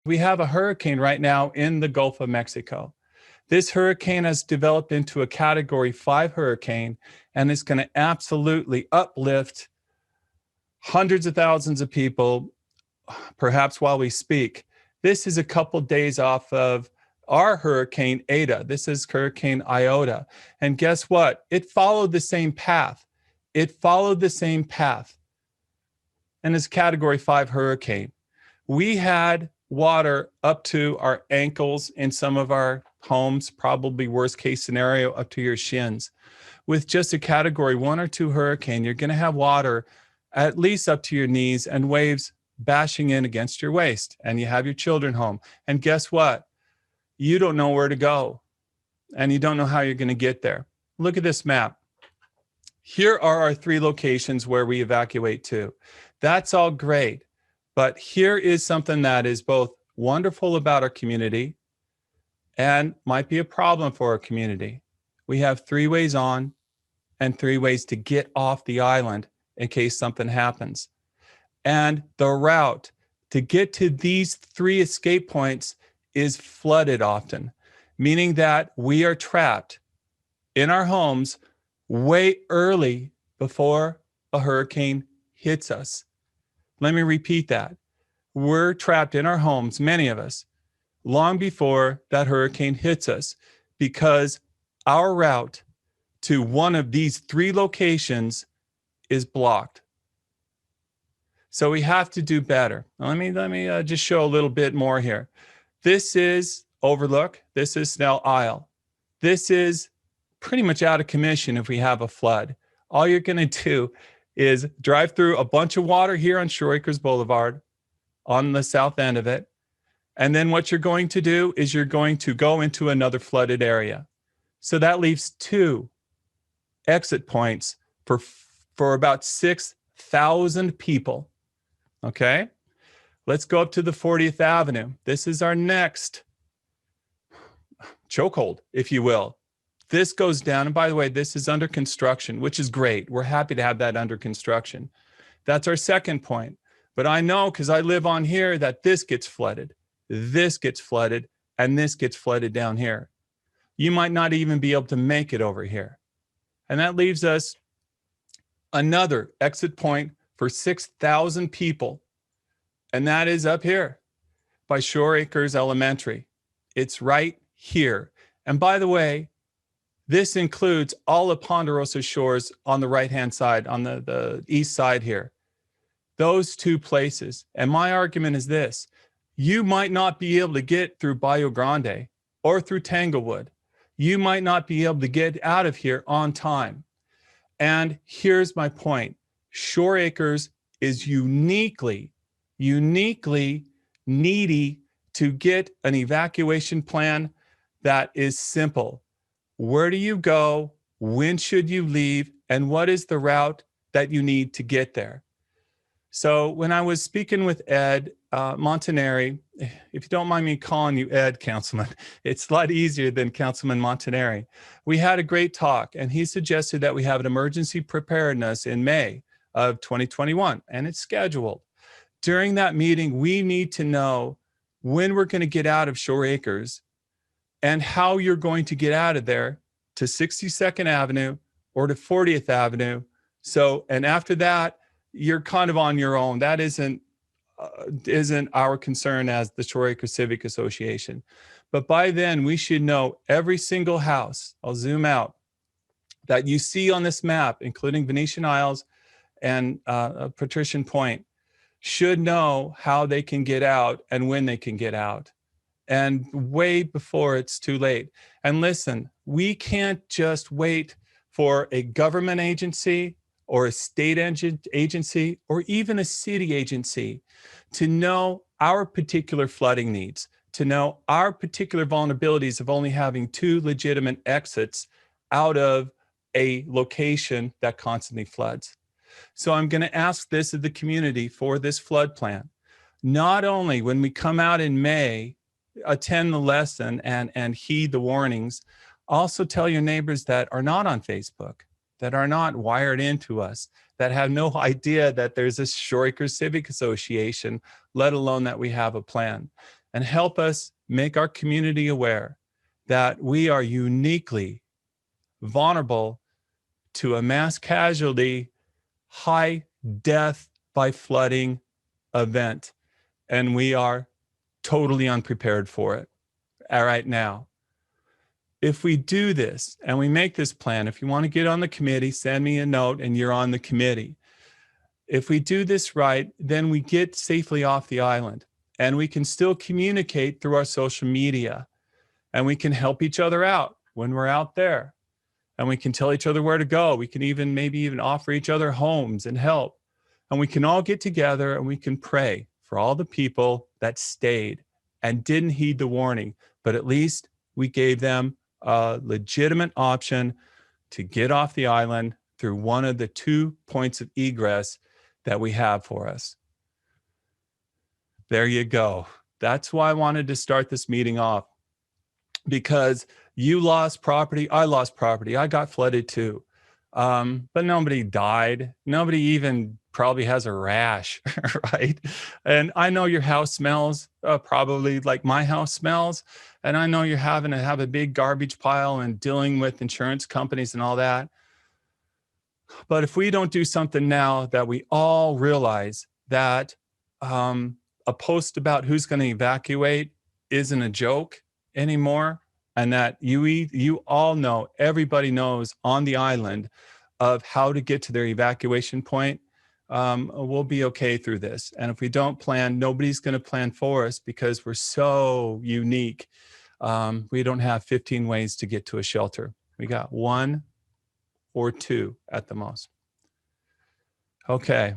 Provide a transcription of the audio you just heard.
We have a hurricane right now in the Gulf of Mexico. This hurricane has developed into a Category 5 hurricane, and it's going to absolutely uplift hundreds of thousands of people, perhaps while we speak. This is a couple days off of our Hurricane Eta. This is Hurricane Iota. And guess what? It followed the same path. It followed the same path. And it's a Category 5 hurricane. We had water up to our ankles in some of our homes, probably worst case scenario up to your shins. With just a Category 1 or 2 hurricane, you're going to have water at least up to your knees and waves bashing in against your waist, and you have your children home. And guess what? You don't know where to go, and you don't know how you're going to get there. Look at this map. Here are our 3 locations where we evacuate to. That's all great. But here is something that is both wonderful about our community and might be a problem for our community. We have 3 ways on and 3 ways to get off the island in case something happens. And the route to get to these 3 escape points is flooded often, meaning that we are trapped in our homes way early before a hurricane hits us. Let me repeat that. We're trapped in our homes, many of us, long before that hurricane hits us, because our route to one of these 3 locations is blocked. So we have to do better. Let me just show a little bit more here. This is Overlook. This is Snell Isle. This is pretty much out of commission if we have a flood. All you're going to do is drive through a bunch of water here on Shore Acres Boulevard on the south end of it. And then what you're going to do is you're going to go into another flooded area. So that leaves 2 exit points for about 6,000 people. Okay, let's go up to the 40th Avenue. This is our next chokehold, if you will. This goes down, and by the way, this is under construction, which is great. We're happy to have that under construction. That's our second point. But I know, because I live on here, that this gets flooded, and this gets flooded down here. You might not even be able to make it over here. And that leaves us another exit point for 6,000 people. And that is up here by Shore Acres Elementary. It's right here. And by the way, this includes all of Ponderosa Shores on the right-hand side, on the east side here. Those 2 places. And my argument is this. You might not be able to get through Bayou Grande or through Tanglewood. You might not be able to get out of here on time. And here's my point. Shore Acres is uniquely needy to get an evacuation plan that is simple. Where do you go? When should you leave? And what is the route that you need to get there? So when I was speaking with Ed Montanari, if you don't mind me calling you Ed, Councilman, it's a lot easier than Councilman Montanari. We had a great talk, and he suggested that we have an emergency preparedness in May of 2021, and it's scheduled. During that meeting, we need to know when we're going to get out of Shore Acres and how you're going to get out of there to 62nd Avenue or to 40th Avenue. So, and after that, you're kind of on your own. That isn't our concern as the Shore Acres Civic Association. But by then, we should know every single house, I'll zoom out, that you see on this map, including Venetian Isles and Patrician Point, should know how they can get out and when they can get out, and way before it's too late. And listen, we can't just wait for a government agency or a state agency or even a city agency to know our particular flooding needs, to know our particular vulnerabilities of only having 2 legitimate exits out of a location that constantly floods. So I'm going to ask this of the community for this flood plan. Not only when we come out in May, attend the lesson and heed the warnings, also tell your neighbors that are not on Facebook, that are not wired into us, that have no idea that there's a Shore Acres Civic Association, let alone that we have a plan. and help us make our community aware that we are uniquely vulnerable to a mass casualty, high death by flooding event. And we are totally unprepared for it right now. If we do this and we make this plan, if you want to get on the committee, send me a note and you're on the committee. If we do this right, then we get safely off the island and we can still communicate through our social media and we can help each other out when we're out there and we can tell each other where to go. We can even maybe even offer each other homes and help. And we can all get together and we can pray for all the people that stayed and didn't heed the warning, but at least we gave them a legitimate option to get off the island through one of the 2 points of egress that we have for us. There you go. That's why I wanted to start this meeting off, because you lost property, I lost property, I got flooded too. But nobody died. Nobody even probably has a rash, right? And I know your house smells probably like my house smells. And I know you're having to have a big garbage pile and dealing with insurance companies and all that. But if we don't do something now that we all realize that a post about who's going to evacuate isn't a joke anymore, and that you all know, everybody knows on the island of how to get to their evacuation point, we'll be okay through this. And if we don't plan, nobody's going to plan for us because we're so unique. We don't have 15 ways to get to a shelter. We got 1 or 2 at the most. Okay.